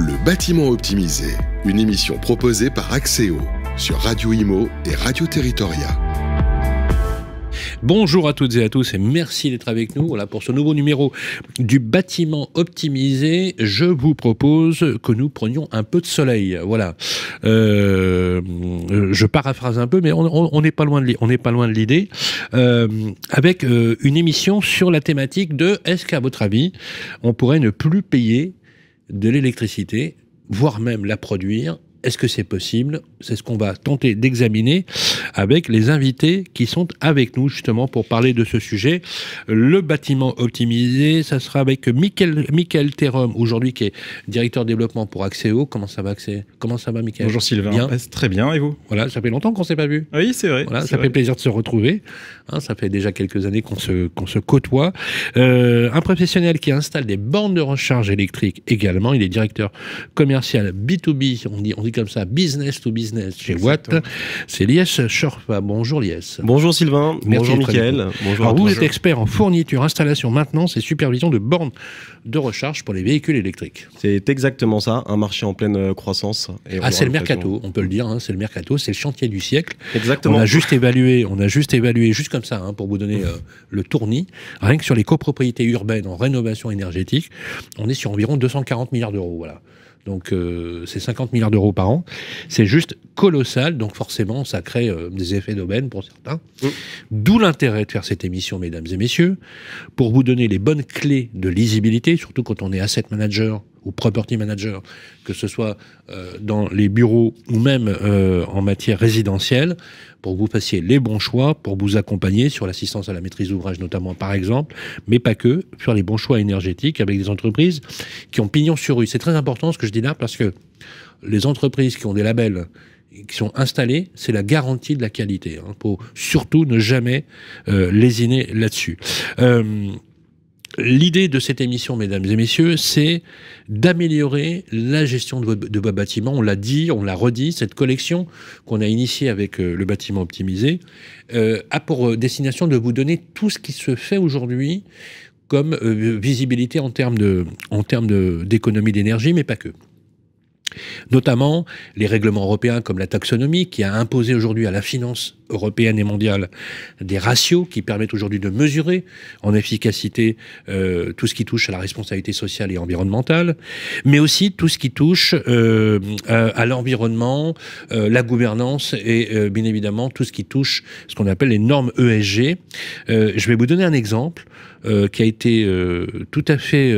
Le bâtiment optimisé, une émission proposée par Axéo sur Radio Imo et Radio Territoria. Bonjour à toutes et à tous et merci d'être avec nous. Voilà, pour ce nouveau numéro du bâtiment optimisé, je vous propose que nous prenions un peu de soleil. Voilà. Je paraphrase un peu, mais on n'est pas loin de l'idée. Avec une émission sur la thématique de est-ce qu'à votre avis, on pourrait ne plus payer de l'électricité, voire même la produire? Est-ce que c'est possible? C'est ce qu'on va tenter d'examiner avec les invités qui sont avec nous justement pour parler de ce sujet. Le bâtiment optimisé, ça sera avec Michael Thérum, aujourd'hui qui est directeur développement pour Axéo. Comment ça va, Michael? Bonjour Sylvain. Bien. Très bien, et vous? Voilà, ça fait longtemps qu'on ne s'est pas vu. Oui, c'est vrai. Voilà, ça fait plaisir de se retrouver. Hein, ça fait déjà quelques années qu'on se côtoie. Un professionnel qui installe des bornes de recharge électrique également. Il est directeur commercial B2B, on dit comme ça, business to business chez Watt. C'est Lies Schorfa. Bonjour Lies. Bonjour Sylvain. Merci. Bonjour Michael. Bonjour. Alors vous êtes expert en fourniture, installation, maintenance et supervision de bornes de recharge pour les véhicules électriques. C'est exactement ça, un marché en pleine croissance. Et c'est le mercato, on peut le dire, hein, c'est le mercato, c'est le chantier du siècle. Exactement. On a juste évalué, juste comme ça, hein, pour vous donner le tournis, rien que sur les copropriétés urbaines en rénovation énergétique, on est sur environ 240 milliards d'euros, voilà. Donc c'est 50 milliards d'euros par an. C'est juste colossal, donc forcément ça crée des effets d'aubaine pour certains. D'où l'intérêt de faire cette émission, mesdames et messieurs, pour vous donner les bonnes clés de lisibilité, surtout quand on est asset manager ou property manager, que ce soit dans les bureaux ou même en matière résidentielle, pour que vous fassiez les bons choix, pour vous accompagner sur l'assistance à la maîtrise d'ouvrage notamment par exemple, mais pas que, faire les bons choix énergétiques avec des entreprises qui ont pignon sur rue. C'est très important ce que je dis là parce que les entreprises qui ont des labels qui sont installés, c'est la garantie de la qualité. Il faut surtout ne jamais lésiner là-dessus. L'idée de cette émission, mesdames et messieurs, c'est d'améliorer la gestion de vos bâtiments. On l'a dit, on l'a redit, cette collection qu'on a initiée avec le bâtiment optimisé a pour destination de vous donner tout ce qui se fait aujourd'hui comme visibilité en termes d'économie d'énergie, mais pas que. Notamment les règlements européens comme la taxonomie qui a imposé aujourd'hui à la finance européenne et mondiale des ratios qui permettent aujourd'hui de mesurer en efficacité tout ce qui touche à la responsabilité sociale et environnementale, mais aussi tout ce qui touche à l'environnement, la gouvernance et bien évidemment tout ce qui touche ce qu'on appelle les normes ESG. Je vais vous donner un exemple qui a été tout à fait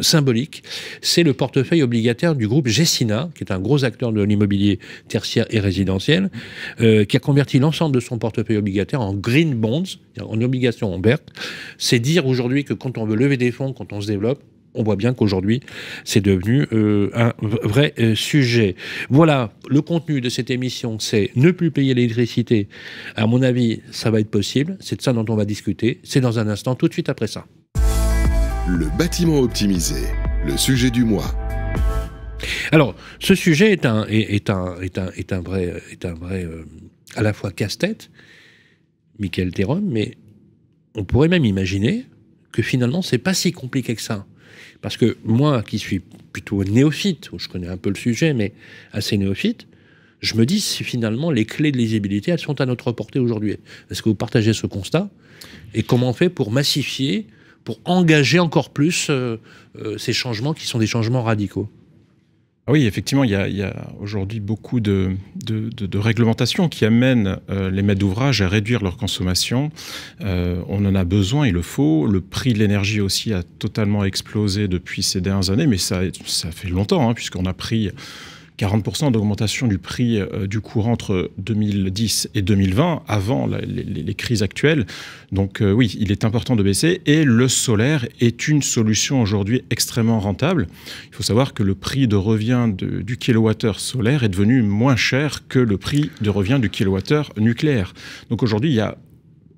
symbolique, c'est le portefeuille obligataire du groupe Gecina, qui est un gros acteur de l'immobilier tertiaire et résidentiel, qui a converti l'ensemble de son portefeuille obligataire en green bonds, en obligations vertes. C'est dire aujourd'hui que quand on veut lever des fonds, quand on se développe, on voit bien qu'aujourd'hui, c'est devenu un vrai sujet. Voilà, le contenu de cette émission, c'est ne plus payer l'électricité. À mon avis, ça va être possible. C'est de ça dont on va discuter. C'est dans un instant, tout de suite après ça. Le bâtiment optimisé, le sujet du mois. Alors, ce sujet est un vrai à la fois casse-tête, Michael Thérum, mais on pourrait même imaginer que finalement, c'est pas si compliqué que ça. Parce que moi, qui suis plutôt néophyte, où je connais un peu le sujet, mais assez néophyte, je me dis si finalement les clés de lisibilité, elles sont à notre portée aujourd'hui. Est-ce que vous partagez ce constat? Et comment on fait pour massifier, pour engager encore plus ces changements qui sont des changements radicaux? Oui, effectivement, il y a aujourd'hui beaucoup de réglementations qui amènent les maîtres d'ouvrage à réduire leur consommation. On en a besoin, il le faut. Le prix de l'énergie aussi a totalement explosé depuis ces dernières années, mais ça fait longtemps, hein, puisqu'on a pris 40% d'augmentation du prix du courant entre 2010 et 2020, avant les crises actuelles. Donc oui, il est important de baisser. Et le solaire est une solution aujourd'hui extrêmement rentable. Il faut savoir que le prix de revient du kilowattheure solaire est devenu moins cher que le prix de revient du kilowattheure nucléaire. Donc aujourd'hui, il y a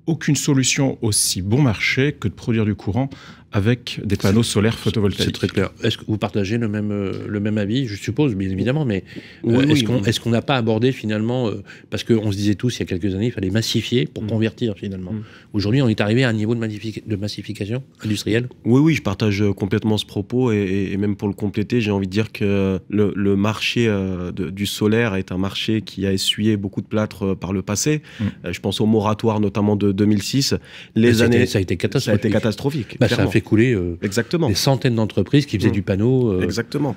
aucune solution aussi bon marché que de produire du courant avec des panneaux solaires photovoltaïques. C'est très clair. Est-ce que vous partagez le même avis, je suppose, bien évidemment, mais est-ce qu'on n'a pas abordé finalement, parce qu'on se disait tous il y a quelques années, il fallait massifier pour convertir finalement. Aujourd'hui, on est arrivé à un niveau de massification industrielle. Oui, je partage complètement ce propos et même pour le compléter, j'ai envie de dire que le marché du solaire est un marché qui a essuyé beaucoup de plâtre par le passé. Je pense au moratoire notamment de 2006. Ça a été catastrophique. Ça a été catastrophique. Ça a fait couler des centaines d'entreprise qui faisaient du panneau. Exactement.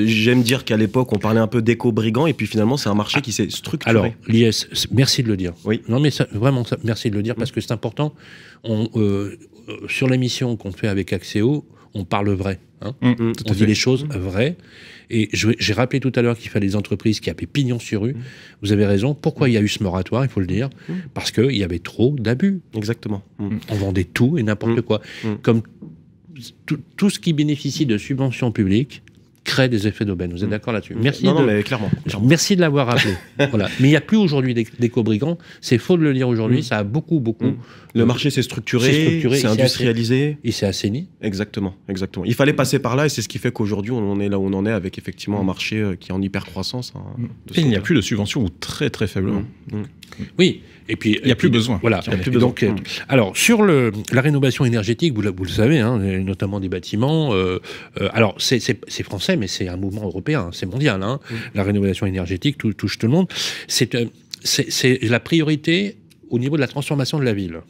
J'aime dire qu'à l'époque, on parlait un peu d'éco-brigand, et puis finalement, c'est un marché qui s'est structuré. Alors, l'IS, merci de le dire. Oui. Non, mais merci de le dire, parce que c'est important. Sur l'émission qu'on fait avec Axéo, on parle vrai. Hein. On dit les choses vraies. Et j'ai rappelé tout à l'heure qu'il fallait des entreprises qui avaient pignon sur rue. Vous avez raison. Pourquoi il y a eu ce moratoire, il faut le dire? Parce qu'il y avait trop d'abus. Exactement. On vendait tout et n'importe quoi. Comme tout ce qui bénéficie de subventions publiques crée des effets d'aubaine. Vous êtes d'accord là-dessus? Merci. Non, mais clairement. Merci de l'avoir rappelé. Voilà. Mais il n'y a plus aujourd'hui d'éco-brigands. C'est faux de le dire aujourd'hui. Ça a beaucoup. Le marché s'est structuré, c'est industrialisé. Il s'est assaini. Exactement. Il fallait passer par là, et c'est ce qui fait qu'aujourd'hui, on en est là où on en est, avec effectivement un marché qui est en hyper-croissance. Et il n'y a plus de subventions, ou très très faiblement. Oui. Et puis, il n'y a plus besoin. Voilà. Donc, alors, sur la rénovation énergétique, vous le savez, hein, notamment des bâtiments. Alors, c'est français, mais c'est un mouvement européen, c'est mondial. Hein. La rénovation énergétique touche tout le monde. C'est la priorité au niveau de la transformation de la ville.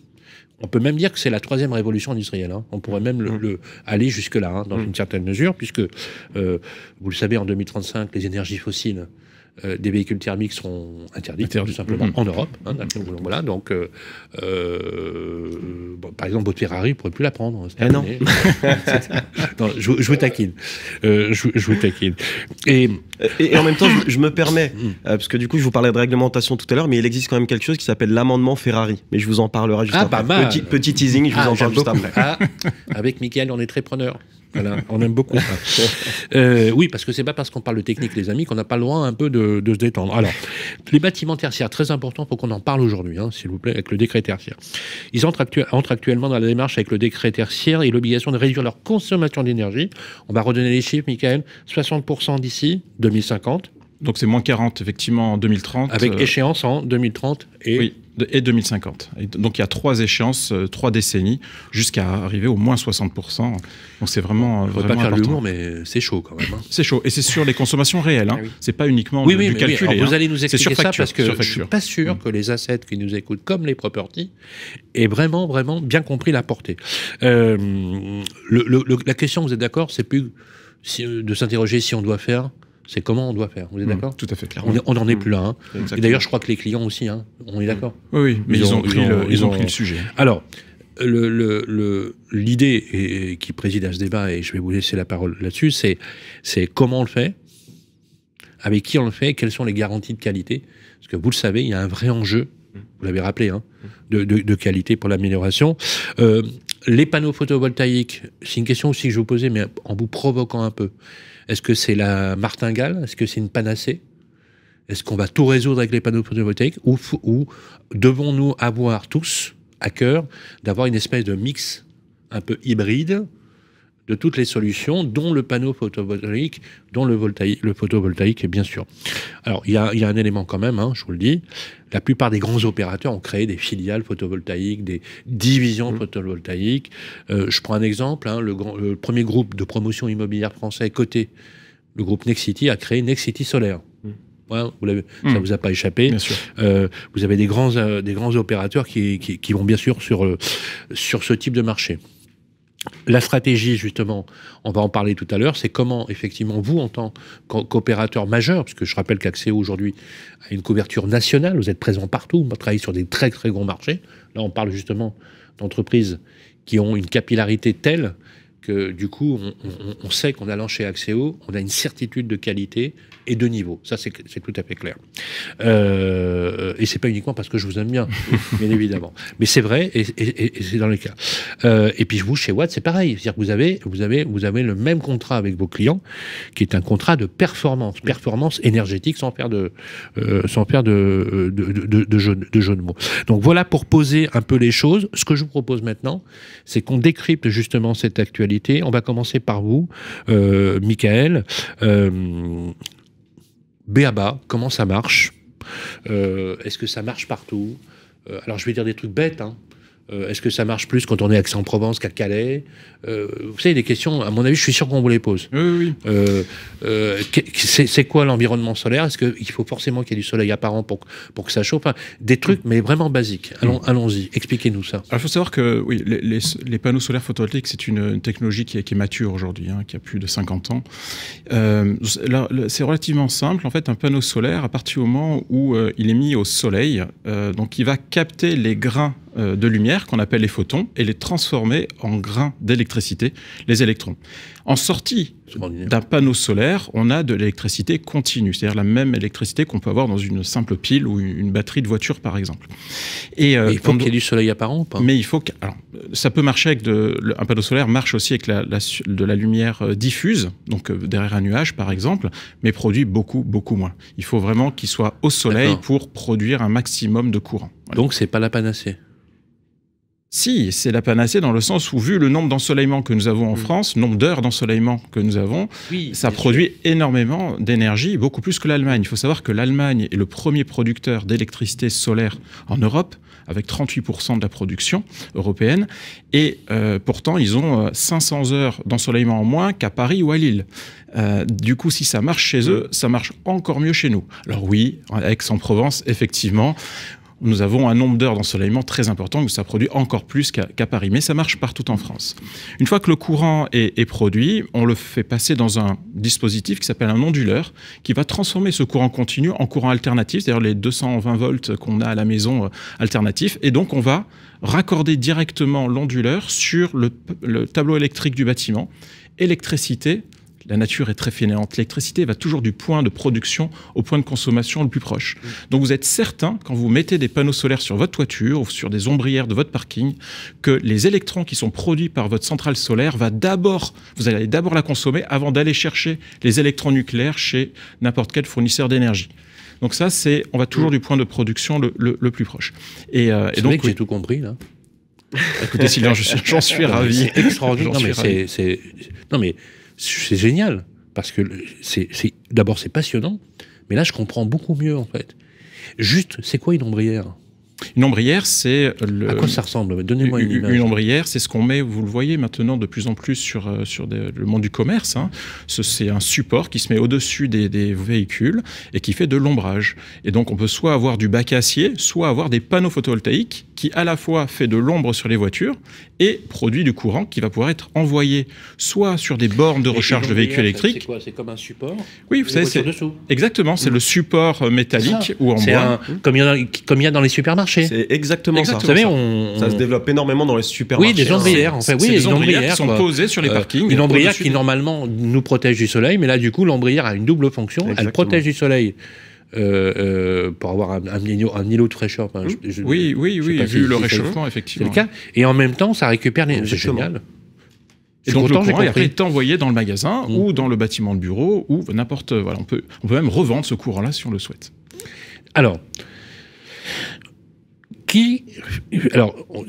On peut même dire que c'est la troisième révolution industrielle. Hein. On pourrait même aller jusque-là, hein, dans une certaine mesure, puisque, vous le savez, en 2035, les énergies fossiles des véhicules thermiques seront interdits, tout simplement, en Europe. Hein, voilà, donc, par exemple, votre Ferrari, vous ne pourrez plus la prendre. Non. Non, je vous taquine. Je vous taquine. Et en même temps, je me permets, parce que du coup, je vous parlais de réglementation tout à l'heure, mais il existe quand même quelque chose qui s'appelle l'amendement Ferrari. Mais je vous en parlerai juste après. Pas mal. Petit teasing, je vous en parle juste après. Avec Mickaël, on est très preneurs. Voilà, on aime beaucoup. Oui, parce que c'est pas parce qu'on parle de technique, les amis, qu'on n'a pas le droit un peu de se détendre. Alors, les bâtiments tertiaires, très important, pour qu'on en parle aujourd'hui, hein, s'il vous plaît, avec le décret tertiaire. Ils entrent actuellement dans la démarche avec le décret tertiaire et l'obligation de réduire leur consommation d'énergie. On va redonner les chiffres, Mickaël. 60% d'ici 2050. Donc c'est moins 40, effectivement, en 2030. Avec échéance en 2030 et 2050. Et donc il y a 3 échéances, 3 décennies, jusqu'à arriver au moins 60%. Donc c'est vraiment, faut pas faire l'humour, mais c'est chaud quand même. Hein. C'est chaud. Et c'est sur les consommations réelles. Hein. C'est pas uniquement du calcul. Vous allez nous expliquer ça, parce que je suis pas sûr que les assets qui nous écoutent, comme les property, aient vraiment bien compris la portée. La question, vous êtes d'accord, c'est plus de s'interroger si on doit faire, c'est comment on doit faire. Vous êtes d'accord? Tout à fait, clairement. On n'en est plus là. Hein. Et d'ailleurs, je crois que les clients aussi, hein, on est d'accord. Oui, mais ils ont pris le sujet. Alors, l'idée qui préside à ce débat, et je vais vous laisser la parole là-dessus, c'est comment on le fait, avec qui on le fait, quelles sont les garanties de qualité. Parce que vous le savez, il y a un vrai enjeu, vous l'avez rappelé, hein, de qualité pour l'amélioration. Les panneaux photovoltaïques, c'est une question aussi que je vous posais, mais en vous provoquant un peu. Est-ce que c'est la martingale? Est-ce que c'est une panacée? Est-ce qu'on va tout résoudre avec les panneaux photovoltaïques? Ou devons-nous avoir tous à cœur d'avoir une espèce de mix un peu hybride de toutes les solutions, dont le panneau photovoltaïque, dont le photovoltaïque, bien sûr. Alors, il y a un élément quand même, hein, je vous le dis. La plupart des grands opérateurs ont créé des filiales photovoltaïques, des divisions photovoltaïques. Je prends un exemple, hein, le premier groupe de promotion immobilière français coté, le groupe Nexity, a créé Nexity Solaire. Ouais, ça vous a pas échappé. Bien sûr. Vous avez des grands opérateurs qui vont bien sûr sur ce type de marché. La stratégie, justement, on va en parler tout à l'heure, c'est comment, effectivement, vous, en tant qu'opérateur majeur, parce que je rappelle qu'Axéo, aujourd'hui, a une couverture nationale, vous êtes présent partout, vous travaillez sur des très, très gros marchés. Là, on parle justement d'entreprises qui ont une capillarité telle que, du coup, on sait qu'en allant chez Axieo, on a une certitude de qualité et de niveau. Ça, c'est tout à fait clair. Et c'est pas uniquement parce que je vous aime bien, bien évidemment. Mais c'est vrai, et c'est dans les cas. Et puis vous, chez Watt, c'est pareil. C'est-à-dire que vous avez le même contrat avec vos clients, qui est un contrat de performance énergétique, sans faire de jeu de mots. Donc voilà pour poser un peu les choses. Ce que je vous propose maintenant, c'est qu'on décrypte justement cette actualité. On va commencer par vous, Michael. B.A.B.A., comment ça marche? Est-ce que ça marche partout? Alors je vais dire des trucs bêtes, hein. Est-ce que ça marche plus quand on est à Aix-en-Provence qu'à Calais? Vous savez, des questions, à mon avis, je suis sûr qu'on vous les pose. Oui. C'est quoi l'environnement solaire? Est-ce qu'il faut forcément qu'il y ait du soleil apparent pour que ça chauffe? Enfin, des trucs, mais vraiment basiques. Allons-y, expliquez-nous ça. Alors, il faut savoir que oui, les panneaux solaires photovoltaïques, c'est une technologie qui est mature aujourd'hui, hein, qui a plus de 50 ans. C'est relativement simple. En fait, un panneau solaire, à partir du moment où il est mis au soleil, donc il va capter les grains de lumière qu'on appelle les photons et les transformer en grains d'électricité, les électrons. En sortie d'un panneau solaire, on a de l'électricité continue, c'est-à-dire la même électricité qu'on peut avoir dans une simple pile ou une batterie de voiture, par exemple. Et il faut qu'il y ait du soleil apparent ou pas? Mais il faut que... Alors, ça peut marcher avec un panneau solaire marche aussi avec de la lumière diffuse, donc derrière un nuage, par exemple, mais produit beaucoup moins. Il faut vraiment qu'il soit au soleil pour produire un maximum de courant. Voilà. Donc, c'est pas la panacée? Si, c'est la panacée dans le sens où, vu le nombre d'ensoleillements que nous avons en France, le nombre d'heures d'ensoleillement que nous avons, ça produit énormément d'énergie, beaucoup plus que l'Allemagne. Il faut savoir que l'Allemagne est le premier producteur d'électricité solaire en Europe, avec 38% de la production européenne, et pourtant, ils ont 500 heures d'ensoleillement en moins qu'à Paris ou à Lille. Du coup, si ça marche chez eux, ça marche encore mieux chez nous. Alors oui, à Aix-en-Provence, effectivement, nous avons un nombre d'heures d'ensoleillement très important, où ça produit encore plus qu'à Paris. Mais ça marche partout en France. Une fois que le courant est produit, on le fait passer dans un dispositif qui s'appelle un onduleur, qui va transformer ce courant continu en courant alternatif, c'est-à-dire les 220 volts qu'on a à la maison alternatif. Et donc, on va raccorder directement l'onduleur sur le tableau électrique du bâtiment. Électricité. La nature est très fainéante. L'électricité va toujours du point de production au point de consommation le plus proche. Donc vous êtes certain, quand vous mettez des panneaux solaires sur votre toiture ou sur des ombrières de votre parking, que les électrons qui sont produits par votre centrale solaire, vous allez d'abord la consommer avant d'aller chercher les électrons nucléaires chez n'importe quel fournisseur d'énergie. Donc ça, on va toujours du point de production le plus proche. Et donc j'ai tout compris, là. Écoutez, Sylvain, j'en suis ravi. C'est extraordinaire. Non, mais c'est génial, parce que d'abord c'est passionnant, mais là je comprends beaucoup mieux en fait. Juste, c'est quoi une ombrière? Une ombrière, c'est... À quoi ça ressemble? Donnez-moi une image. Une ombrière, c'est ce qu'on met, vous le voyez maintenant de plus en plus sur le monde du commerce. Hein. C'est un support qui se met au-dessus des véhicules et qui fait de l'ombrage. Et donc on peut soit avoir du bac à acier, soit avoir des panneaux photovoltaïques qui à la fois fait de l'ombre sur les voitures et produit du courant qui va pouvoir être envoyé soit sur des bornes de recharge de véhicules électriques. C'est quoi? C'est comme un support? Oui, vous savez, exactement, c'est le support métallique ou en bois. Comme il y a dans les supermarchés. C'est exactement ça. Vous savez, ça se développe énormément dans les supermarchés. Oui, des ombrières, en fait. Oui, des ombrières qui sont posées sur les parkings. Une ombrière qui, normalement, nous protège du soleil, mais là, du coup, l'ombrière a une double fonction. Exactement. Elle protège du soleil pour avoir un îlot de fraîcheur. Enfin, oui, vu le réchauffement, effectivement. C'est le cas. Et en même temps, ça récupère les... C'est génial. Et donc le courant est envoyé dans le magasin ou dans le bâtiment de bureau ou n'importe... Voilà, on peut même revendre ce courant-là si on le souhaite. Alors,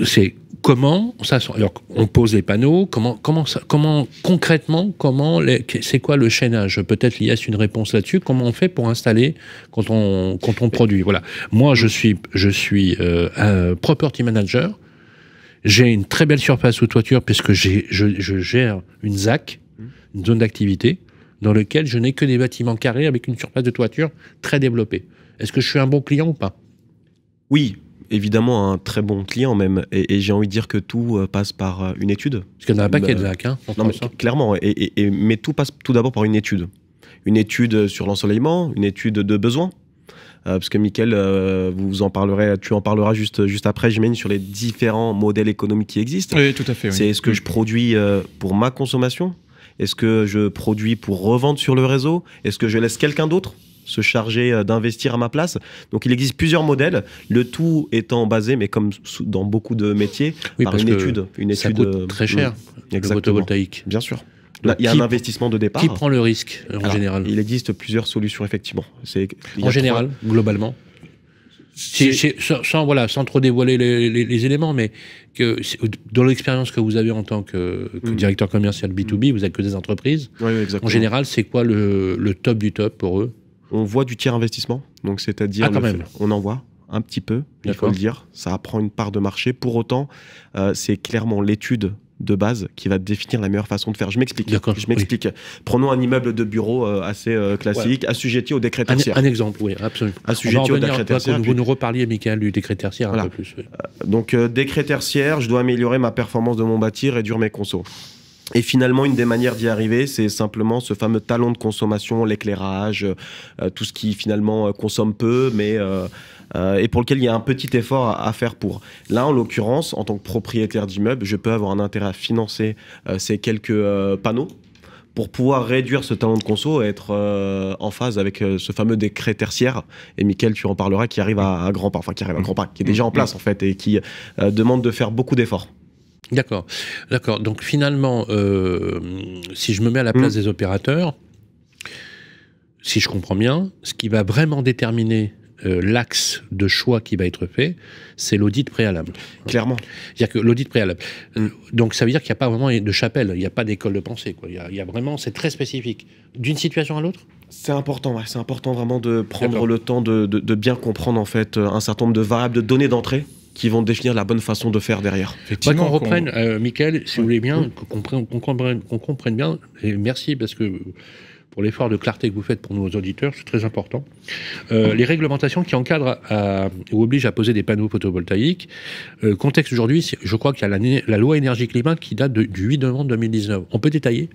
c'est comment ça? Alors, on pose les panneaux. Comment concrètement, c'est quoi le chaînage? Peut-être Lias une réponse là-dessus. Comment on fait pour installer quand on produit? Voilà. Moi, je suis un property manager. J'ai une très belle surface sous toiture puisque je gère une ZAC, une zone d'activité, dans laquelle je n'ai que des bâtiments carrés avec une surface de toiture très développée. Est-ce que je suis un bon client ou pas? Oui. Évidemment, un très bon client même. Et j'ai envie de dire que tout passe par une étude. Parce qu'il y en a un paquet de ZAC. Hein, non, mais clairement. Mais tout passe tout d'abord par une étude. Une étude sur l'ensoleillement, une étude de besoin. Parce que Mickaël, tu en parleras juste après, j'imagine, sur les différents modèles économiques qui existent. Oui, tout à fait. Oui. C'est ce que je produis pour ma consommation. Est-ce que je produis pour revendre sur le réseau? Est-ce que je laisse quelqu'un d'autre se charger d'investir à ma place? Donc il existe plusieurs modèles, le tout étant basé, mais comme dans beaucoup de métiers, par une étude. Ça coûte très cher, le photovoltaïque. Bien sûr. Là, il y a un investissement de départ. Qui prend le risque en général? Il existe plusieurs solutions, effectivement. En général, globalement, sans trop dévoiler les éléments, mais dans l'expérience que vous avez en tant que directeur commercial B2B, vous n'êtes que des entreprises. Oui, exactement. En général, c'est quoi le top du top pour eux? On voit du tiers investissement, donc c'est-à-dire on en voit un petit peu, il faut le dire. Ça prend une part de marché. Pour autant, c'est clairement l'étude de base qui va définir la meilleure façon de faire. Je m'explique. Oui. Prenons un immeuble de bureau assez classique, assujetti au décret tertiaire. Un exemple, oui, absolument. Assujetti au décret tertiaire. Vous nous reparliez, Michael, du décret tertiaire un peu plus. Oui. Donc, décret tertiaire, je dois améliorer ma performance de mon bâti, réduire mes consos. Et finalement, une des manières d'y arriver, c'est simplement ce fameux talon de consommation, l'éclairage, tout ce qui finalement consomme peu, mais et pour lequel il y a un petit effort à faire pour. Là, en l'occurrence, en tant que propriétaire d'immeuble, je peux avoir un intérêt à financer ces quelques panneaux pour pouvoir réduire ce talon de conso et être en phase avec ce fameux décret tertiaire. Et Mickaël, tu en parleras, qui arrive à grands pas, qui est déjà en place en fait, et qui demande de faire beaucoup d'efforts. D'accord. Donc finalement, si je me mets à la place des opérateurs, si je comprends bien, ce qui va vraiment déterminer l'axe de choix qui va être fait, c'est l'audit préalable. Clairement. C'est-à-dire que l'audit préalable. Donc ça veut dire qu'il n'y a pas vraiment de chapelle, il n'y a pas d'école de pensée, quoi. Il y a vraiment, c'est très spécifique. D'une situation à l'autre? C'est important vraiment de prendre le temps de bien comprendre en fait un certain nombre de variables, de données d'entrée qui vont définir la bonne façon de faire derrière. Qu'on reprenne, Michael, si vous voulez bien, qu'on comprenne bien, et merci parce que pour l'effort de clarté que vous faites pour nos auditeurs, c'est très important. Les réglementations qui encadrent ou obligent à poser des panneaux photovoltaïques, contexte aujourd'hui, je crois qu'il y a la loi énergie-climat qui date du 8 novembre 2019. On peut détailler?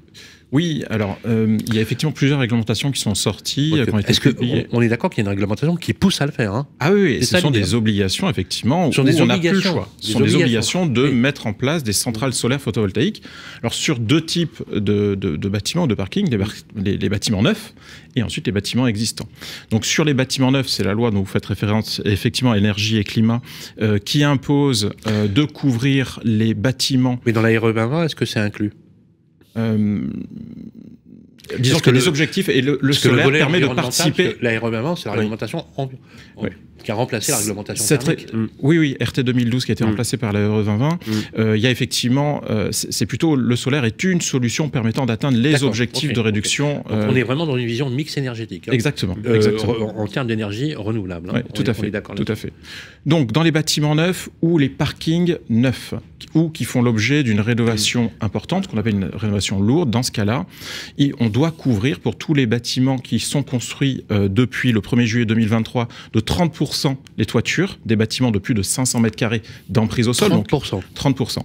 Oui, alors il y a effectivement plusieurs réglementations qui sont sorties. Est-ce qu'on est d'accord qu'il y a une réglementation qui pousse à le faire, hein? Ah oui, ce sont des obligations, effectivement, où on n'a plus le choix. Ce sont des obligations de mettre en place des centrales solaires photovoltaïques. Alors sur deux types de bâtiments, de parkings, les bâtiments neufs et ensuite les bâtiments existants. Donc sur les bâtiments neufs, c'est la loi dont vous faites référence, effectivement, énergie et climat, qui impose de couvrir les bâtiments. Mais dans la RE 2020, est-ce que c'est inclus? Disons que les objectifs et le solaire permet de participer. La RE 2020, c'est la réglementation qui a remplacé la réglementation thermique. Oui, RT 2012 qui a été remplacé par la RE 2020. Il y a effectivement, c'est plutôt le solaire est une solution permettant d'atteindre les objectifs de réduction. Donc on est vraiment dans une vision mix énergétique. Hein. Exactement. En termes d'énergie renouvelable. Hein. Tout à fait. Donc dans les bâtiments neufs ou les parkings neufs ou qui font l'objet d'une rénovation importante, qu'on appelle une rénovation lourde, dans ce cas-là, on doit couvrir pour tous les bâtiments qui sont construits depuis le 1er juillet 2023 de 30% les toitures des bâtiments de plus de 500 mètres carrés d'emprise au sol. 30%. Donc 30%.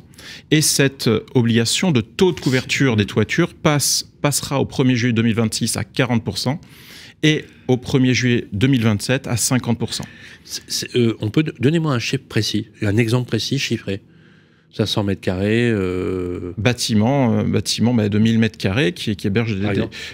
Et cette obligation de taux de couverture des toitures passera au 1er juillet 2026 à 40%. Et au 1er juillet 2027 à 50%. Donnez-moi un chiffre précis, un exemple précis, chiffré. 500 mètres carrés. Bâtiment de 1000 mètres carrés qui héberge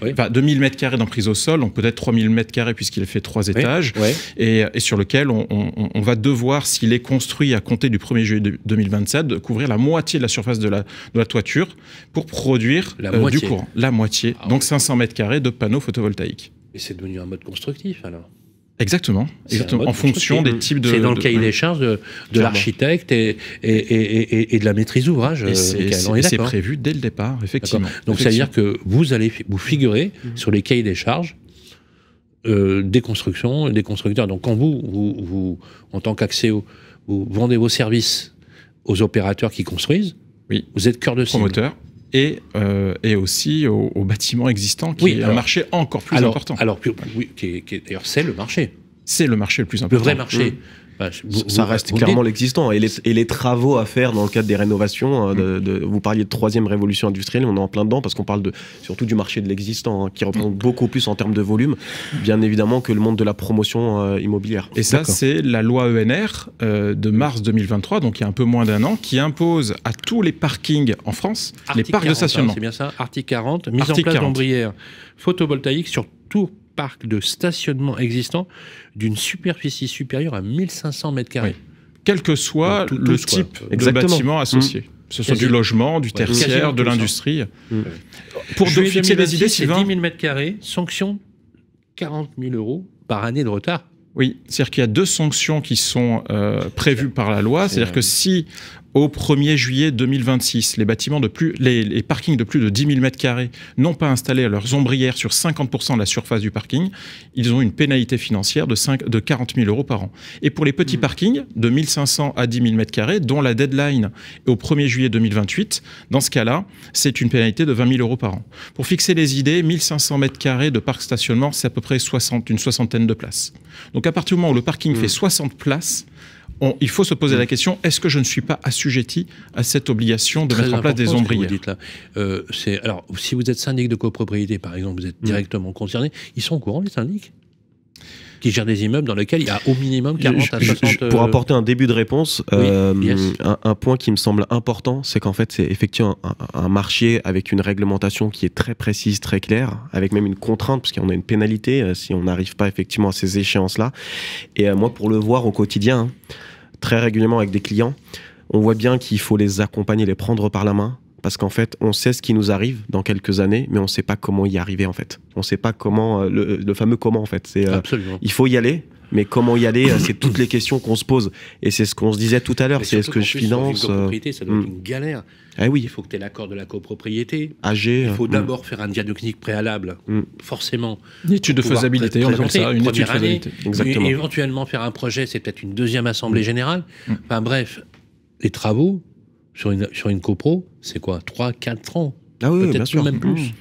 enfin, 2000 mètres carrés d'emprise au sol, donc peut-être 3000 mètres carrés puisqu'il fait 3 étages, et sur lequel on va devoir, s'il est construit à compter du 1er juillet 2027, de couvrir la moitié de la surface de la toiture pour produire du courant. La moitié, donc 500 mètres carrés de panneaux photovoltaïques. Et c'est devenu un mode constructif alors? Exactement. En fonction des types de... C'est dans le cahier des charges de l'architecte et de la maîtrise d'ouvrage. Et c'est prévu dès le départ, effectivement. Donc ça veut dire que vous allez vous figurer sur les cahiers des charges des constructions, des constructeurs. Donc quand vous en tant qu'Axéo, vous vendez vos services aux opérateurs qui construisent, vous êtes cœur de cible. Promoteur. Et aussi aux bâtiments existants, qui est un marché encore plus important. Alors, d'ailleurs, c'est le marché. C'est le marché le plus important. Le vrai marché. Ça reste clairement l'existant. Et les travaux à faire dans le cadre des rénovations, vous parliez de troisième révolution industrielle, on est en plein dedans parce qu'on parle surtout du marché de l'existant, qui représente beaucoup plus en termes de volume, bien évidemment, que le monde de la promotion immobilière. Et ça, c'est la loi ENR de mars 2023, donc il y a un peu moins d'un an, qui impose à tous les parkings en France, les parcs de stationnement. C'est bien ça, article 40, mise en place d'ombrières photovoltaïques sur tout parc de stationnement existant d'une superficie supérieure à 1500 mètres carrés. Quel que soit le type de bâtiment associé. Ce soit du logement, du tertiaire, de l'industrie. Pour fixer les idées, c'est 10 000 mètres carrés, sanction 40 000 € par année de retard. Oui, c'est-à-dire qu'il y a 2 sanctions qui sont prévues par la loi. C'est-à-dire que si, au 1er juillet 2026, les parkings de plus de 10 000 m² n'ont pas installé leurs ombrières sur 50% de la surface du parking, ils ont une pénalité financière de 40 000 € par an. Et pour les petits parkings de 1 500 à 10 000 m², dont la deadline est au 1er juillet 2028, dans ce cas-là, c'est une pénalité de 20 000 € par an. Pour fixer les idées, 1 500 m² de parc stationnement, c'est à peu près une soixantaine de places. Donc à partir du moment où le parking fait 60 places, il faut se poser la question, est-ce que je ne suis pas assujetti à cette obligation de mettre en place des ombrières ? Alors, si vous êtes syndic de copropriété, par exemple, vous êtes directement concerné, ils sont au courant, les syndics qui gèrent des immeubles dans lesquels il y a au minimum 40 à 60... Pour apporter un début de réponse, un point qui me semble important, c'est qu'en fait, c'est effectivement un marché avec une réglementation qui est très précise, très claire, avec même une contrainte, parce qu'on a une pénalité si on n'arrive pas effectivement à ces échéances-là. Et moi, pour le voir au quotidien, très régulièrement avec des clients, on voit bien qu'il faut les accompagner, les prendre par la main, parce qu'en fait, on sait ce qui nous arrive dans quelques années, mais on ne sait pas comment y arriver, en fait. On ne sait pas comment, le fameux comment, en fait. Absolument. Il faut y aller, mais comment y aller, c'est toutes les questions qu'on se pose. Et c'est ce qu'on se disait tout à l'heure, c'est est-ce que je finance... Sur une copropriété, ça doit être une galère. Ah oui. Il faut que tu aies l'accord de la copropriété. Il faut d'abord faire un diagnostic préalable, forcément. Une étude de faisabilité, on appelle ça, une étude de faisabilité. Exactement. Et éventuellement faire un projet, c'est peut-être une deuxième assemblée générale. Enfin bref, les travaux sur une copro, c'est quoi, 3-4 ans? Ah oui, peut-être sûr. même plus.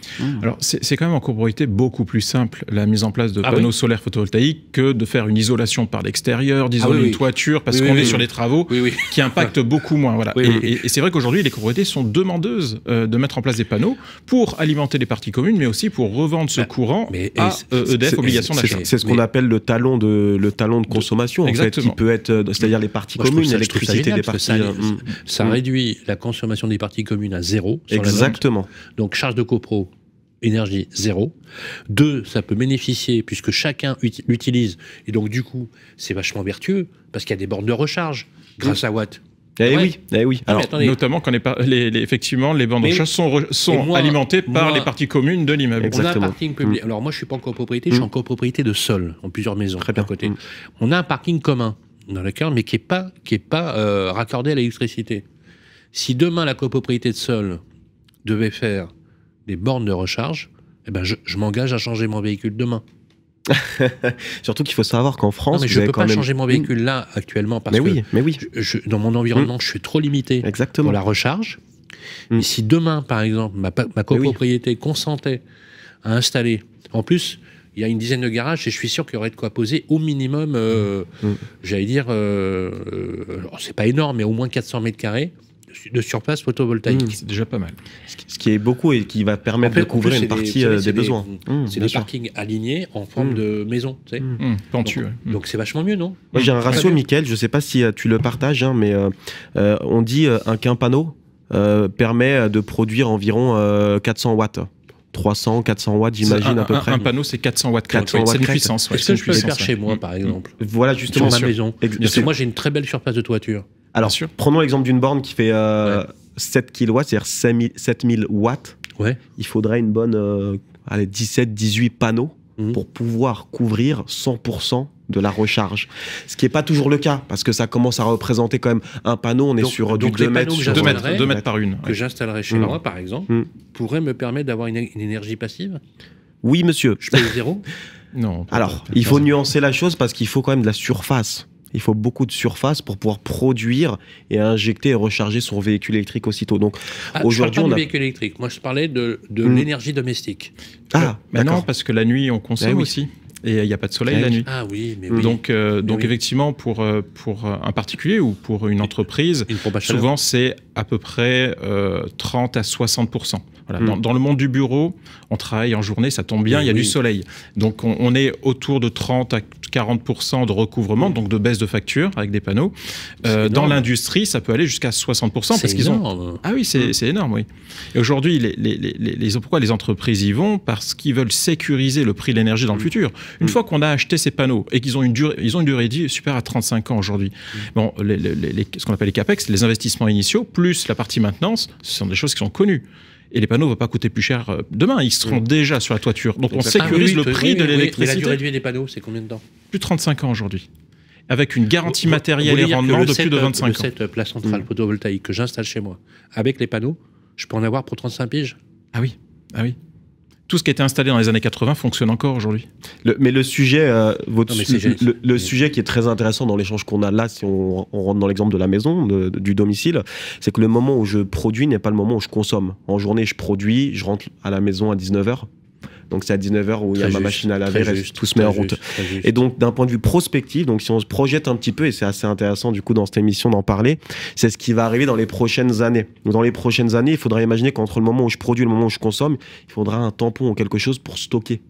Alors, c'est quand même en copropriété beaucoup plus simple, la mise en place de panneaux solaires photovoltaïques, que de faire une isolation par l'extérieur, d'isoler une toiture, parce qu'on est sur des travaux qui impactent beaucoup moins. Voilà. Et c'est vrai qu'aujourd'hui, les copropriétés sont demandeuses de mettre en place des panneaux pour alimenter les parties communes, mais aussi pour revendre ce courant à EDF, obligation d'achat. C'est ce qu'on appelle le talon de consommation, en fait, qui peut être, c'est-à-dire les parties communes, l'électricité des parties. Ça réduit la consommation des parties communes à 0. Exactement. Donc, charge de copro, énergie 0. 2, ça peut bénéficier puisque chacun l'utilise. Et donc, du coup, c'est vachement vertueux parce qu'il y a des bornes de recharge grâce à Watt. Oui. Alors, notamment quand effectivement, les bornes de recharge sont alimentées par les parties communes de l'immeuble. On a un parking public. Alors, moi, je ne suis pas en copropriété, je suis en copropriété de sol, en plusieurs maisons. Très bien. À côté. On a un parking commun dans lequel, mais qui n'est pas raccordé à l'électricité. Si demain, la copropriété de sol devait faire des bornes de recharge, eh ben je m'engage à changer mon véhicule demain. Surtout qu'il faut savoir qu'en France, je ne peux pas changer mon véhicule là actuellement parce que dans mon environnement, je suis trop limité pour la recharge. Et si demain, par exemple, ma copropriété consentait à installer, en plus, il y a une dizaine de garages et je suis sûr qu'il y aurait de quoi poser au minimum, j'allais dire, c'est pas énorme, mais au moins 400 mètres carrés de surface photovoltaïque. C'est déjà pas mal. Ce qui est beaucoup et qui va permettre de couvrir une partie des besoins. C'est des parkings alignés en forme de maison. Tu sais. Pentu. Donc c'est vachement mieux, non? Moi j'ai un ratio, Mickaël, je ne sais pas si tu le partages, mais on dit qu'un panneau permet de produire environ 400 watts. 300, 400 watts, j'imagine, à peu près. Un panneau, c'est 400 watts. C'est une puissance. Est-ce que je peux le faire chez moi, par exemple? Voilà, justement. Sur ma maison. Parce que moi, j'ai une très belle surface de toiture. Alors, prenons l'exemple d'une borne qui fait 7 kW, c'est-à-dire 7000 watts. Il faudrait une bonne 17-18 panneaux pour pouvoir couvrir 100% de la recharge. Ce qui n'est pas toujours le cas, parce que ça commence à représenter quand même un panneau, on est sur du 2 mètres. 2 mètres par une. Que j'installerai chez moi, par exemple, pourrait me permettre d'avoir une énergie passive? Oui, monsieur. Je paye 0? Non. Alors, il faut nuancer la chose, parce qu'il faut quand même de la surface. Il faut beaucoup de surface pour pouvoir produire et injecter et recharger son véhicule électrique aussitôt. Donc aujourd'hui, on a véhicule électrique. Moi, je parlais de l'énergie domestique. Mais non, parce que la nuit, on consomme aussi. et il n'y a pas de soleil la nuit. Ah oui, mais oui. Donc oui. effectivement, pour un particulier ou pour une entreprise, souvent c'est à peu près 30 à 60%. Voilà. Dans le monde du bureau, on travaille en journée, ça tombe bien, il y a du soleil. Donc on est autour de 30 à 40% de recouvrement, donc de baisse de facture avec des panneaux. Dans l'industrie, ça peut aller jusqu'à 60%. Parce qu'ils ont... Ah oui, c'est énorme, oui. Et aujourd'hui, pourquoi les entreprises y vont? Parce qu'ils veulent sécuriser le prix de l'énergie dans le futur. Une fois qu'on a acheté ces panneaux et qu'ils ont une durée de vie supérieure à 35 ans aujourd'hui, bon, ce qu'on appelle les CAPEX, les investissements initiaux, plus la partie maintenance, ce sont des choses qui sont connues. Et les panneaux ne vont pas coûter plus cher demain, ils seront déjà sur la toiture. Donc on sécurise le prix de l'électricité. Mais la durée de vie des panneaux, c'est combien de temps? Plus de 35 ans aujourd'hui. Avec une garantie matérielle et rendement de plus de 25 ans. Cette place centrale photovoltaïque que j'installe chez moi, avec les panneaux, je peux en avoir pour 35 piges? Ah oui, ah oui. Tout ce qui a été installé dans les années 80 fonctionne encore aujourd'hui. Mais le sujet, sujet qui est très intéressant dans l'échange qu'on a là, si on rentre dans l'exemple de la maison, du domicile, c'est que le moment où je produis n'est pas le moment où je consomme. En journée, je produis, je rentre à la maison à 19h. Donc c'est à 19h où il y a ma machine à laver, tout se met en route. Et donc d'un point de vue prospectif, donc si on se projette un petit peu, et c'est assez intéressant du coup dans cette émission d'en parler, c'est ce qui va arriver dans les prochaines années. Donc dans les prochaines années, il faudra imaginer qu'entre le moment où je produis et le moment où je consomme, il faudra un tampon ou quelque chose pour stocker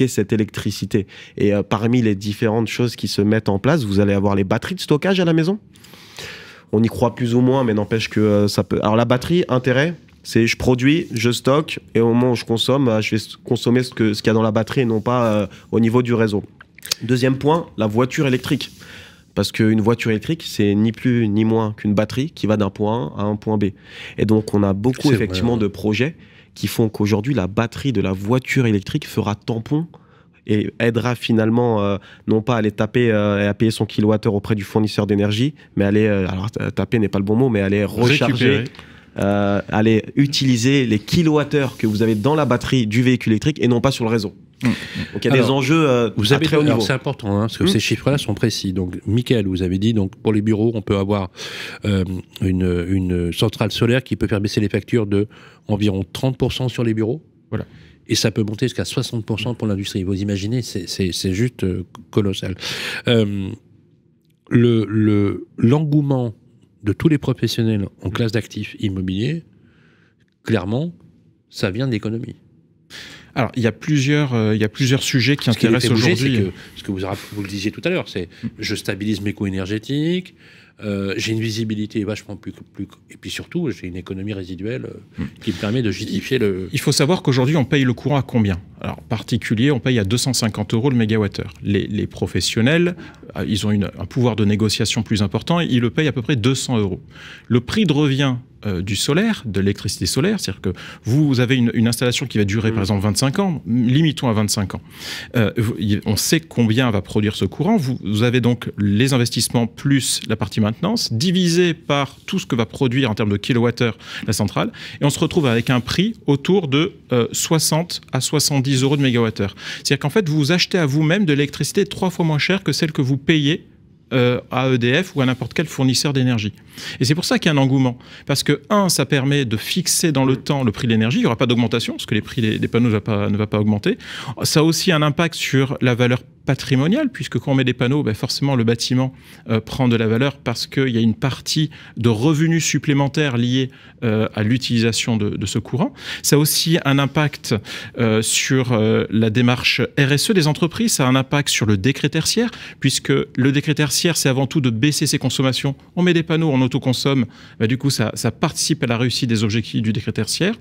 cette électricité. Et parmi les différentes choses qui se mettent en place, vous allez avoir les batteries de stockage à la maison. On y croit plus ou moins, mais n'empêche que ça peut... Alors la batterie, intérêt, c'est je produis, je stocke, et au moment où je consomme, je vais consommer ce qu'il y a dans la batterie et non pas au niveau du réseau. Deuxième point, la voiture électrique. Parce qu'une voiture électrique, c'est ni plus ni moins qu'une batterie qui va d'un point A à un point B. Et donc on a beaucoup effectivement de projets qui font qu'aujourd'hui, la batterie de la voiture électrique fera tampon et aidera finalement non pas à aller taper et à payer son kilowattheure auprès du fournisseur d'énergie, mais aller, alors taper n'est pas le bon mot, mais aller recharger, aller utiliser les kilowattheures que vous avez dans la batterie du véhicule électrique et non pas sur le réseau. Donc il y a des enjeux à très haut niveau. C'est important, hein, parce que ces chiffres-là sont précis. Donc, Michael, vous avez dit, donc pour les bureaux, on peut avoir une centrale solaire qui peut faire baisser les factures de environ 30% sur les bureaux. Voilà. Et ça peut monter jusqu'à 60% pour l'industrie. Vous imaginez, c'est juste colossal. L'engouement de tous les professionnels en classe d'actifs immobiliers, clairement, ça vient de l'économie. Alors, il y a plusieurs sujets qui intéressent aujourd'hui. Ce que vous le disiez tout à l'heure, c'est je stabilise mes coûts énergétiques, j'ai une visibilité vachement plus... Et puis surtout, j'ai une économie résiduelle qui me permet de justifier le... Il faut savoir qu'aujourd'hui, on paye le courant à combien? Alors, particulier, on paye à 250 € le mégawattheure. Les professionnels, ils ont un pouvoir de négociation plus important, ils le payent à peu près 200 €. Le prix de revient du solaire, de l'électricité solaire, c'est-à-dire que vous avez une installation qui va durer par exemple 25 ans, limitons à 25 ans. On sait combien va produire ce courant, vous avez donc les investissements plus la partie maintenance, divisé par tout ce que va produire en termes de kilowattheure la centrale, et on se retrouve avec un prix autour de 60 à 70 € de mégawattheure. C'est-à-dire qu'en fait, vous achetez à vous-même de l'électricité 3 fois moins chère que celle que vous payez à EDF ou à n'importe quel fournisseur d'énergie. Et c'est pour ça qu'il y a un engouement. Parce que, ça permet de fixer dans le temps le prix de l'énergie. Il n'y aura pas d'augmentation, parce que les prix des panneaux ne va pas augmenter. Ça a aussi un impact sur la valeur patrimoniale, puisque quand on met des panneaux, forcément le bâtiment prend de la valeur parce qu'il y a une partie de revenus supplémentaires liés à l'utilisation de ce courant. Ça a aussi un impact sur la démarche RSE des entreprises, ça a un impact sur le décret tertiaire, puisque le décret tertiaire, c'est avant tout de baisser ses consommations. On met des panneaux, on autoconsomme, du coup ça participe à la réussite des objectifs du décret tertiaire.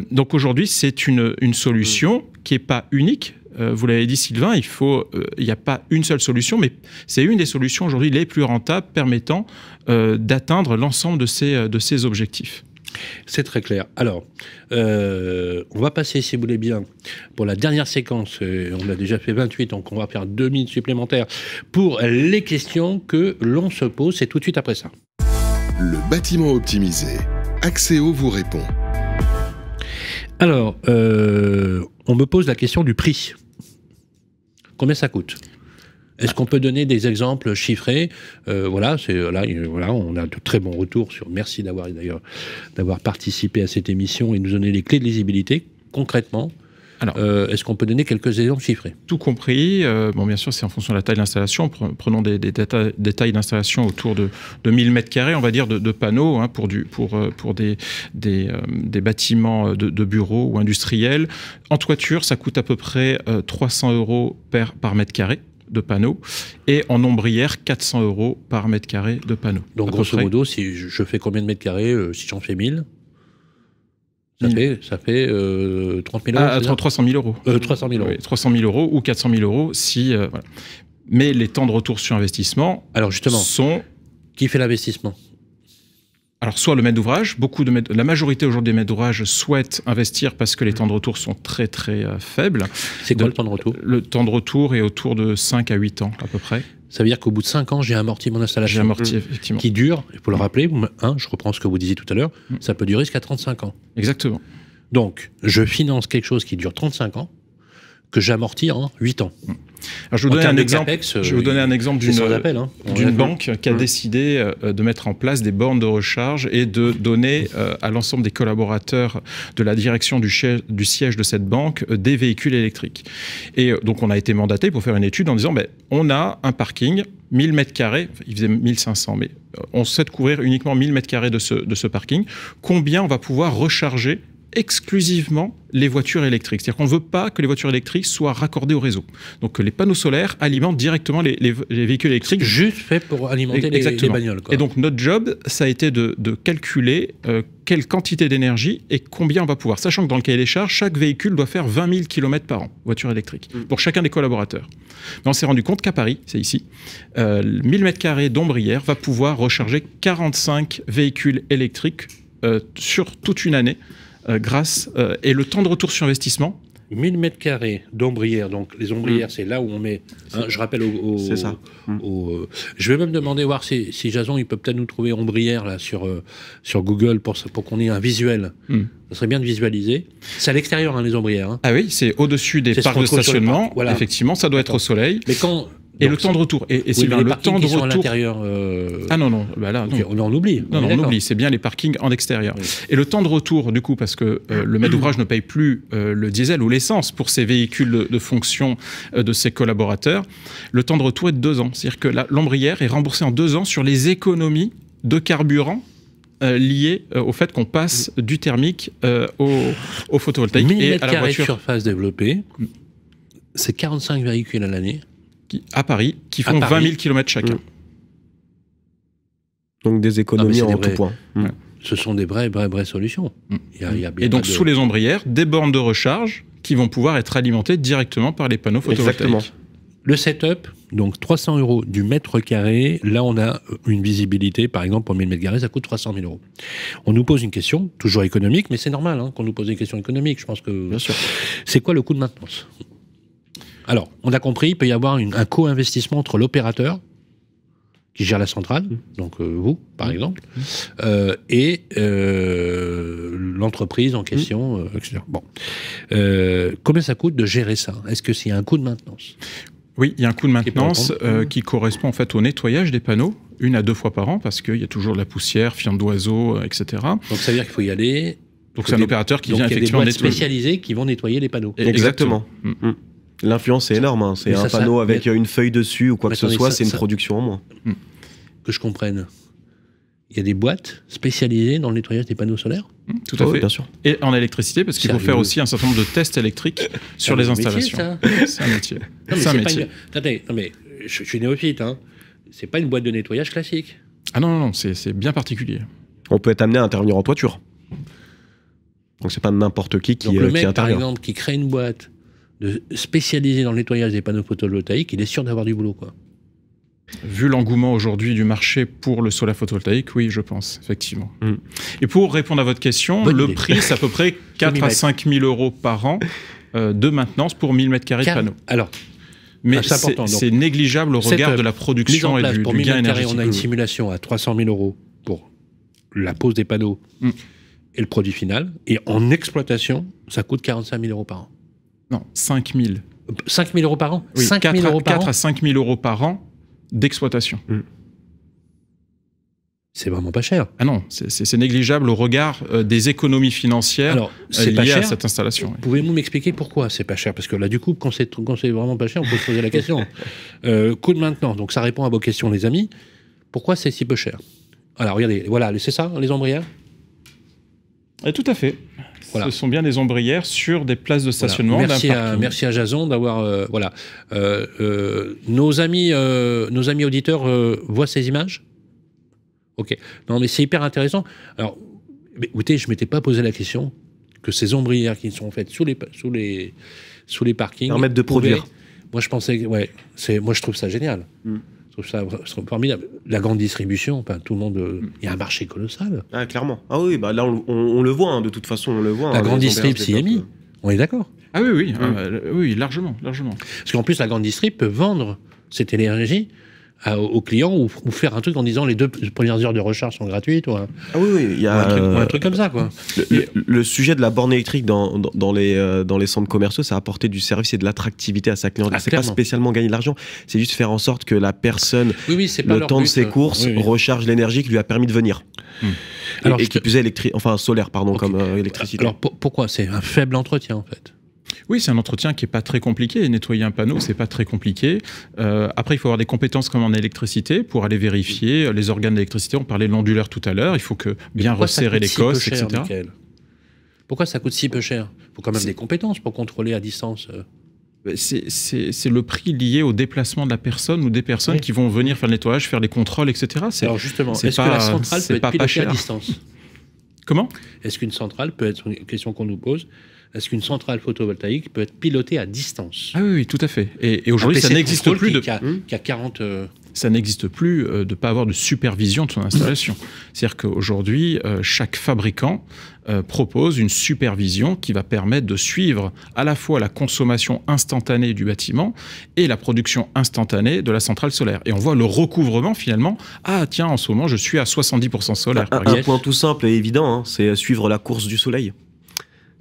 Donc aujourd'hui, c'est une solution qui n'est pas unique. Vous l'avez dit Sylvain, il n'y a pas une seule solution, mais c'est une des solutions aujourd'hui les plus rentables permettant d'atteindre l'ensemble de ces objectifs. C'est très clair. Alors, on va passer, si vous voulez bien, pour la dernière séquence. On a déjà fait 28, donc on va faire 2 minutes supplémentaires pour les questions que l'on se pose. C'est tout de suite après ça. Le bâtiment optimisé. Axéo vous répond. Alors, on me pose la question du prix. Combien ça coûte? Est-ce qu'on peut donner des exemples chiffrés? On a de très bons retours sur. Merci d'avoir participé à cette émission et nous donner les clés de lisibilité concrètement. Alors, est-ce qu'on peut donner quelques exemples chiffrés? Tout compris. Bon, bien sûr, c'est en fonction de la taille d'installation. Prenons des tailles d'installation autour de 1000 m², on va dire, de panneaux, hein, pour des bâtiments de bureaux ou industriels. En toiture, ça coûte à peu près 300 € par mètre carré de panneaux, et en ombrière 400 € par mètre carré de panneaux. Donc grosso modo, si je fais combien de mètres carrés, si j'en fais 1000, ça fait 30 000 €. 300 000 €. 300 000 €. Oui, 300 000 € ou 400 000 € si. Voilà. Mais les temps de retour sur investissement, alors justement, sont. Qui fait l'investissement? Alors, soit le maître d'ouvrage, la majorité aujourd'hui des maîtres d'ouvrage souhaitent investir parce que les temps de retour sont très très faibles. C'est quoi le temps de retour? Le temps de retour est autour de 5 à 8 ans à peu près. Ça veut dire qu'au bout de 5 ans, j'ai amorti mon installation. J'ai amorti, effectivement. Qui dure, il faut le rappeler, je reprends ce que vous disiez tout à l'heure, ça peut durer jusqu'à 35 ans. Exactement. Donc, je finance quelque chose qui dure 35 ans, que j'amortis en 8 ans. Alors, je vais vous donner un exemple d'une banque qui a décidé de mettre en place des bornes de recharge et de donner à l'ensemble des collaborateurs de la direction du siège de cette banque des véhicules électriques. Et donc, on a été mandaté pour faire une étude en disant, on a un parking, 1000 m², il faisait 1500, mais on souhaite couvrir uniquement 1000 m² de ce parking. Combien on va pouvoir recharger exclusivement les voitures électriques. C'est-à-dire qu'on ne veut pas que les voitures électriques soient raccordées au réseau. Donc que les panneaux solaires alimentent directement les véhicules électriques. Juste fait pour alimenter les bagnoles, quoi. Et donc notre job, ça a été de calculer quelle quantité d'énergie et combien on va pouvoir. Sachant que dans le cahier des charges, chaque véhicule doit faire 20 000 km par an, voiture électrique, pour chacun des collaborateurs. Mais on s'est rendu compte qu'à Paris, c'est ici, 1000 m² d'ombrière va pouvoir recharger 45 véhicules électriques sur toute une année. Et le temps de retour sur investissement. 1000 m² d'ombrière, donc les ombrières, c'est là où on met. Je rappelle c'est ça. Je vais même demander voir si Jason, il peut peut-être nous trouver ombrière là sur Google pour qu'on ait un visuel. Ça serait bien de visualiser. C'est à l'extérieur, les ombrières. Hein. Ah oui, c'est au-dessus des parcs de stationnement. Voilà. Effectivement, ça doit être au soleil. Mais quand. Et le temps de retour. Et Sylvain, le temps de retour. À l'intérieur. Ah non. Là, okay, on en oublie. Non, on oublie. C'est bien les parkings en extérieur. Oui. Et le temps de retour, du coup, parce que le maître d'ouvrage ne paye plus le diesel ou l'essence pour ces véhicules de fonction de ses collaborateurs, le temps de retour est de 2 ans. C'est-à-dire que l'ombrière est remboursée en 2 ans sur les économies de carburant liées au fait qu'on passe du thermique au photovoltaïque et à la voiture. De surface développée, c'est 45 véhicules à l'année. À Paris, qui font 20 000 km chacun. Donc des économies en tout point. Ouais. Ce sont des vraies solutions. Et donc sous les ombrières, des bornes de recharge qui vont pouvoir être alimentées directement par les panneaux photovoltaïques. Exactement. Le setup, donc 300 € du mètre carré, là on a une visibilité, par exemple pour 1000 m², ça coûte 300 000 €. On nous pose une question, toujours économique, mais c'est normal qu'on nous pose des questions économiques, je pense que... Bien sûr. C'est quoi le coût de maintenance ? Alors, on a compris, il peut y avoir un co-investissement entre l'opérateur, qui gère la centrale, donc vous, par exemple, et l'entreprise en question, etc. Bon. Combien ça coûte de gérer ça? Est-ce que c'est un coût de maintenance? Oui, il y a un coût de maintenance qui correspond en fait au nettoyage des panneaux, 1 à 2 fois par an, parce qu'il y a toujours de la poussière, fientes d'oiseaux, etc. Donc ça veut dire qu'il faut y aller... Donc c'est un opérateur qui vient effectivement nettoyer. Il y a des boîtes spécialisées qui vont nettoyer les panneaux. Exactement. L'influence est énorme. C'est un panneau avec une feuille dessus ou quoi que ce soit, c'est une production en moins. Que je comprenne. Il y a des boîtes spécialisées dans le nettoyage des panneaux solaires? Tout à fait. Bien sûr. Et en électricité, parce qu'il faut faire aussi un certain nombre de tests électriques sur les installations. C'est un métier. C'est un métier. Attendez, mais je suis néophyte. C'est pas une boîte de nettoyage classique. Ah non, c'est bien particulier. On peut être amené à intervenir en toiture. Donc c'est pas n'importe qui Donc le mec, par exemple, qui crée une boîte spécialisée dans le nettoyage des panneaux photovoltaïques, il est sûr d'avoir du boulot, quoi. Vu l'engouement aujourd'hui du marché pour le solaire photovoltaïque, oui, je pense, effectivement. Et pour répondre à votre question, le prix, c'est à peu près 4 à 5 000 € par an de maintenance pour 1000 m² de panneaux. Alors, mais c'est négligeable au regard de la production et du gain énergétique. On a une simulation à 300 000 € pour la pose des panneaux et le produit final. Et en exploitation, ça coûte 45 000 € par an. Non, 5 000. 5 000 € par an? Oui, 4 à 5 000 € par an d'exploitation. C'est vraiment pas cher. Ah non, c'est négligeable au regard des économies financières liées à cette installation. Pouvez-vous m'expliquer pourquoi c'est pas cher? Parce que là, du coup, quand c'est vraiment pas cher, on peut se poser la question. Coût de maintenance, donc ça répond à vos questions, les amis. Pourquoi c'est si peu cher? Alors, regardez, voilà, c'est ça, les ombrières? Tout à fait. Voilà. Ce sont bien des ombrières sur des places de stationnement. Voilà. Merci à Jason d'avoir... voilà. Nos amis auditeurs voient ces images? Ok. Non, mais c'est hyper intéressant. Alors, écoutez, je ne m'étais pas posé la question que ces ombrières qui sont faites sous les parkings permettent de produire. Moi, je pensais, moi, je trouve ça génial. Je trouve ça formidable. La grande distribution, tout le monde, il y a un marché colossal. Ah, clairement. Ah oui, bah là, on le voit, de toute façon, on le voit. La grande distrib s'y est mis. On est d'accord? Ah oui, oui, largement. Parce qu'en plus, la grande distrib peut vendre cette énergie aux clients ou faire un truc en disant les 2 premières heures de recharge sont gratuites ou un truc comme ça, quoi. Le sujet de la borne électrique dans les centres commerciaux, ça a apporté du service et de l'attractivité à sa clientèle. C'est pas spécialement gagner de l'argent, c'est juste faire en sorte que la personne, le temps de ses courses, recharge l'énergie qui lui a permis de venir. Alors, et qui plus est solaire, comme électricité. Alors pourquoi? C'est un faible entretien, en fait. Oui, c'est un entretien qui n'est pas très compliqué. Nettoyer un panneau, c'est pas très compliqué. Après, il faut avoir des compétences comme en électricité pour aller vérifier les organes d'électricité. On parlait de l'onduleur tout à l'heure. Il faut bien resserrer les cosses, etc. Pourquoi ça coûte si peu cher? Il faut quand même des compétences pour contrôler à distance. C'est le prix lié au déplacement de la personne ou des personnes qui vont venir faire le nettoyage, faire les contrôles, etc. Alors justement, est-ce que la centrale peut être pilotée à distance? Comment? Est-ce qu'une centrale peut être, une question qu'on nous pose, est-ce qu'une centrale photovoltaïque peut être pilotée à distance? Ah oui, tout à fait. Et aujourd'hui, ça n'existe plus qui a 40... Ça n'existe plus de ne pas avoir de supervision de son installation. C'est-à-dire qu'aujourd'hui, chaque fabricant propose une supervision qui va permettre de suivre à la fois la consommation instantanée du bâtiment et la production instantanée de la centrale solaire. Et on voit le recouvrement finalement. Ah tiens, en ce moment, je suis à 70% solaire. Un point tout simple et évident, c'est suivre la course du soleil.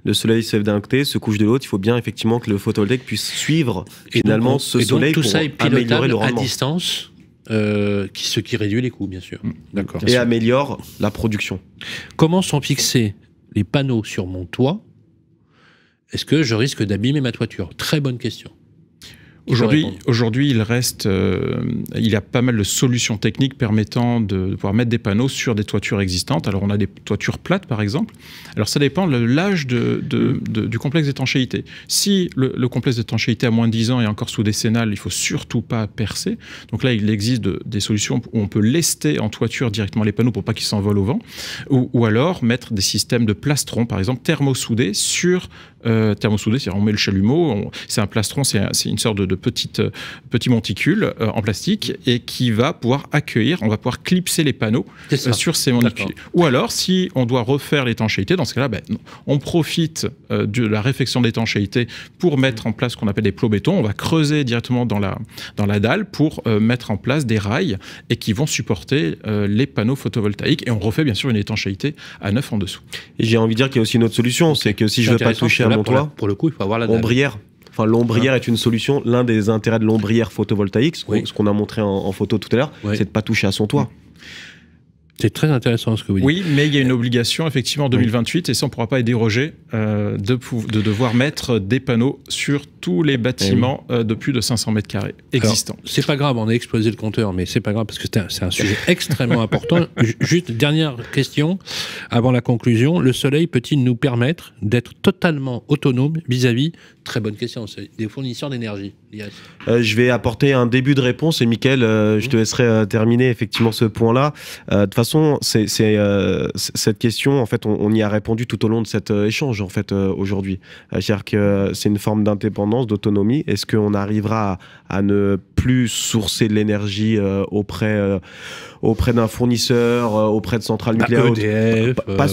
Le soleil se lève d'un côté, se couche de l'autre. Il faut bien effectivement que le photovoltaïque puisse suivre finalement ce soleil pour améliorer le rendement. À distance, ce qui réduit les coûts, bien sûr. D'accord. Et améliore la production. Comment sont fixés les panneaux sur mon toit? Est-ce que je risque d'abîmer ma toiture? Très bonne question. Aujourd'hui, il y a pas mal de solutions techniques permettant de pouvoir mettre des panneaux sur des toitures existantes. Alors, on a des toitures plates, par exemple. Alors, ça dépend de l'âge du complexe d'étanchéité. Si le complexe d'étanchéité a moins de 10 ans et encore sous décennale, il ne faut surtout pas percer. Donc là, il existe des solutions où on peut lester en toiture directement les panneaux pour pas qu'ils s'envolent au vent. Ou alors, mettre des systèmes de plastrons, par exemple, thermosoudés sur... thermosoudés, c'est-à-dire on met le chalumeau, c'est un plastron, c'est une sorte de petit monticule en plastique et qui va pouvoir accueillir, on va pouvoir clipser les panneaux sur ces monticules. Ou alors, si on doit refaire l'étanchéité, dans ce cas-là, on profite de la réfection d'étanchéité pour mettre en place ce qu'on appelle des plots béton. On va creuser directement dans la dalle pour mettre en place des rails et qui vont supporter les panneaux photovoltaïques. Et on refait bien sûr une étanchéité à neuf en dessous. Et j'ai envie de dire qu'il y a aussi une autre solution, c'est que si je ne veux pas toucher à mon toit, pour le coup, il faut avoir la dalle. Ombrière. Enfin, l'ombrière est une solution. L'un des intérêts de l'ombrière photovoltaïque, ce qu'on a montré en photo tout à l'heure, c'est de ne pas toucher à son toit. C'est très intéressant ce que vous dites. Oui, mais il y a une obligation effectivement en 2028 et ça on ne pourra pas y déroger de devoir mettre des panneaux sur tous les bâtiments de plus de 500 mètres carrés existants. C'est pas grave, on a explosé le compteur, mais c'est pas grave parce que c'est un sujet extrêmement important. Juste dernière question avant la conclusion. Le soleil peut-il nous permettre d'être totalement autonome vis-à-vis, très bonne question, des fournisseurs d'énergie? Je vais apporter un début de réponse et Mickaël, je te laisserai terminer effectivement ce point-là. De toute façon, cette question, en fait, on y a répondu tout au long de cet échange en fait aujourd'hui. C'est-à-dire que c'est une forme d'indépendance, d'autonomie. Est-ce qu'on arrivera à ne plus sourcer de l'énergie auprès d'un fournisseur, auprès de centrales nucléaires? EDF, pas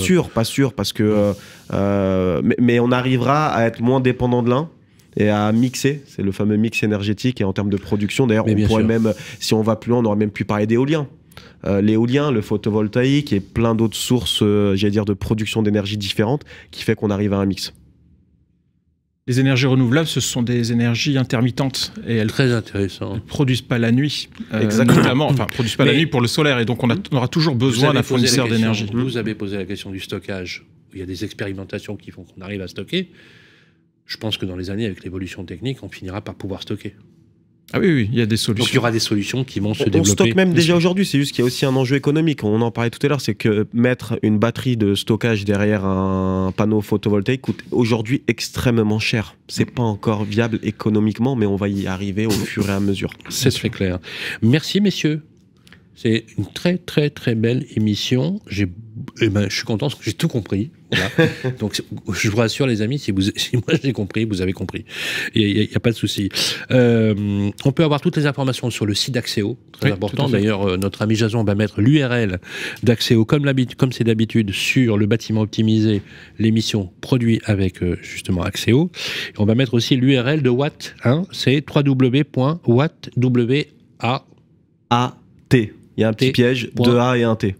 sûr, parce que mais on arrivera à être moins dépendant de l'un et à mixer, c'est le fameux mix énergétique et en termes de production. D'ailleurs, on pourrait même, si on va plus loin, on aurait même pu parler d'éolien. L'éolien, le photovoltaïque et plein d'autres sources, j'allais dire, de production d'énergie différentes qui fait qu'on arrive à un mix. Les énergies renouvelables, ce sont des énergies intermittentes et elles Très intéressant. ne produisent pas la nuit. Exactement. Enfin, produisent pas la nuit pour le solaire et donc on aura toujours besoin d'un fournisseur d'énergie. Vous avez posé la question du stockage. Il y a des expérimentations qui font qu'on arrive à stocker. Je pense que dans les années, avec l'évolution technique, on finira par pouvoir stocker. Ah oui, il y a des solutions. Donc il y aura des solutions qui vont se développer. On stocke même déjà aujourd'hui, c'est juste qu'il y a aussi un enjeu économique. On en parlait tout à l'heure, c'est que mettre une batterie de stockage derrière un panneau photovoltaïque coûte aujourd'hui extrêmement cher. C'est pas encore viable économiquement, mais on va y arriver au fur et à mesure. C'est très clair. Merci messieurs. C'est une très très très belle émission. Je suis content parce que j'ai tout compris. Voilà. Donc je vous rassure les amis, si moi j'ai compris, vous avez compris. Il n'y a pas de souci. On peut avoir toutes les informations sur le site d'Axéo, très important. D'ailleurs, notre ami Jason va mettre l'URL d'Axéo comme c'est d'habitude sur le bâtiment optimisé, l'émission produite avec justement Axieo. Et on va mettre aussi l'URL de Watt. Hein, c'est www.watt.a.t. Il y a un petit piège, 2 A et un T.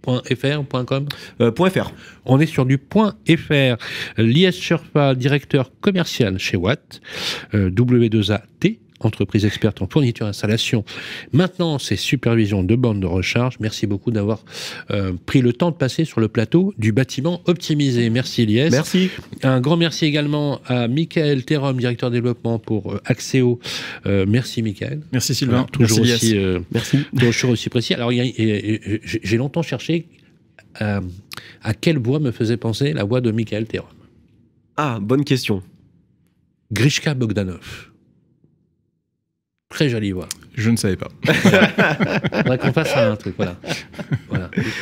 .fr, .com .fr. On est sur du .fr. Lies Sherpa, directeur commercial chez Watt, W2AT, entreprise experte en fourniture et installation. Maintenant, c'est supervision de bornes de recharge. Merci beaucoup d'avoir pris le temps de passer sur le plateau du bâtiment optimisé. Merci Lies. Merci. Un grand merci également à Michael Thérum, directeur développement pour Axieo. Merci Michael. Merci Sylvain. Toujours merci, aussi, merci. Toujours aussi précis. Alors, j'ai longtemps cherché à quelle voix me faisait penser la voix de Michael Thérum. Ah, bonne question. Grishka Bogdanov. Très jolie voix. Je ne savais pas. Il faudrait qu'on fasse un truc, voilà.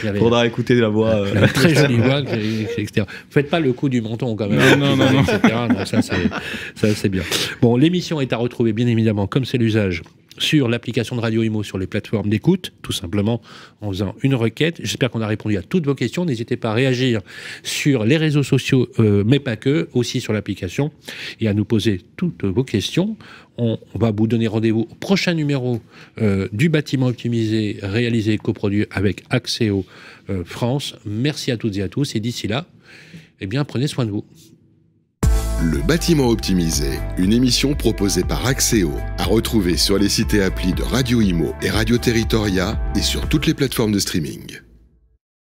Il faudra écouter la voix. Très jolie voix, etc. Faites pas le coup du menton quand même. Non. Etc. Donc ça, c'est bien. Bon, l'émission est à retrouver, bien évidemment, comme c'est l'usage, sur l'application de Radio Imo, sur les plateformes d'écoute, tout simplement en faisant une requête. J'espère qu'on a répondu à toutes vos questions. N'hésitez pas à réagir sur les réseaux sociaux, mais pas que, aussi sur l'application, et à nous poser toutes vos questions. On va vous donner rendez-vous au prochain numéro du bâtiment optimisé, réalisé et coproduit avec Axieo France. Merci à toutes et à tous, et d'ici là, eh bien, prenez soin de vous. Le bâtiment optimisé, une émission proposée par Axieo, à retrouver sur les sites et applis de Radio Imo et Radio Territoria et sur toutes les plateformes de streaming.